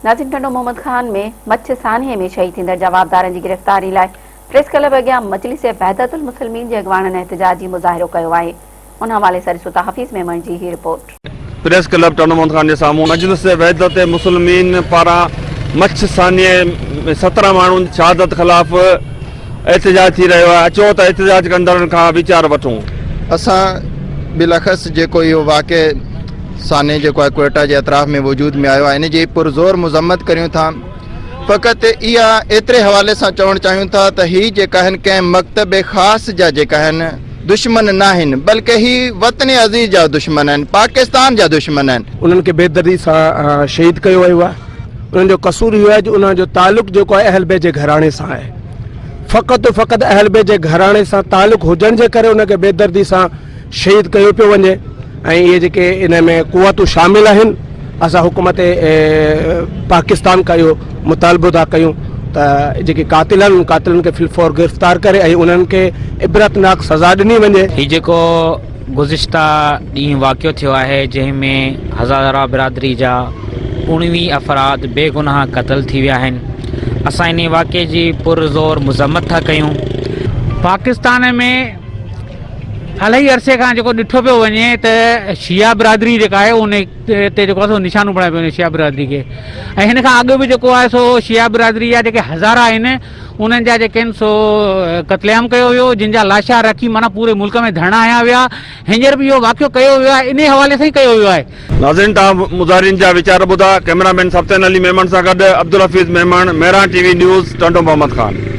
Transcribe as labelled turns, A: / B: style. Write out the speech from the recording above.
A: नाज़रीन, टंडो मोहम्मद खान में मच्छ सान्हे में शहीद थींदड़ जवाबदारनि जी गिरफ़्तारी लाइ प्रेस क्लब अॻियां मजलिस वहदतुल मुस्लिमीन जे अॻवाननि एहतिजाजी मुज़ाहिरो कयो आहे। उन हवाले सां ॾिसो था हफ़ीज़ मेमन जी ही रिपोर्ट।
B: प्रेस क्लब टंडो मोहम्मद खान के सामूं मजलिस वहदत मुस्लिमीन पारां मच्छ सान्हे में 17 माण्हुनि शहादत ख़िलाफ़ एहतिजाज थी रहियो आहे। अचो त एहतिजाज कंदड़नि खां वीचार वठूं।
C: असां बिलख़स जेको इहो वाक़े साने जो है कोयटा के अतराफ़ में वजूद में आयो है, इन जी पुरज़ोर मज़म्मत करूँ था। फ़कत इहा एतरे हवाले से चवण चाहियूं था त ही जेका आहिनि कंहिं मकतब ख़ास जा जेका आहिनि दुश्मन न आहिनि, बल्कि ही वतन अज़ीज़ जा दुश्मन आहिनि, पाकिस्तान जा दुश्मन आहिनि।
D: उन्हनि खे बेदर्दी सां शहीद कयो वियो आहे। उन्हनि जो कसूर इहो आहे जो उन्हनि जो तालुक़ जेको आहे अहल बैत जे घराणे सां आहे। फ़क़ति अहल बैत जे घराणे सां तालुक़ हुजण जे करे उनखे बेदर्दी सां शहीद कयो पियो वञे। ऐं इहे जेके इन में कुवतूं शामिल आहिनि, असां हुकूमत पाकिस्तान का इहो मुतालबो था कयूं त जेके कातिलनि खे फिलफौर गिरफ़्तार करे ऐं उन्हनि खे इबरतनाक सज़ा ॾिनी वञे।
E: हीउ जेको गुज़िश्ता ॾींहुं वाक़ियो थियो आहे जंहिंमें हज़ारा बिरादरी जा 19 अफ़राद बेगुनाह क़तल थी विया आहिनि, असां इन वाक़े जी पुरज़ोर मज़म्मत था कयूं। पाकिस्तान में इलाही अरसे खां जेको ॾिठो पियो वञे त शिया बिरादरी जेका आहे उन ते जेको आहे सो निशानो बणायो पियो वञे शिया बिरादरी खे। ऐं हिन खां अॻु बि जेको आहे सो शिया बिरादरी जा जेके हज़ारा आहिनि उन्हनि जा जेके आहिनि सो क़त्लेआम कयो वियो, जिन जा लाशा रखी माना पूरे मुल्क में धरना हया विया। हींअर बि इहो वाक़ियो कयो वियो आहे, इन हवाले सां ई कयो वियो आहे।
B: नाज़रीन, तव्हां मुज़ाहिरीन जा वीचार ॿुधा। कैमरामैन सफ़्तैन अली मेमन सां गॾु अब्दुल हफ़ीज़ मेमन, मेहरान टीवी न्यूज़, टंडो मोहम्मद खान।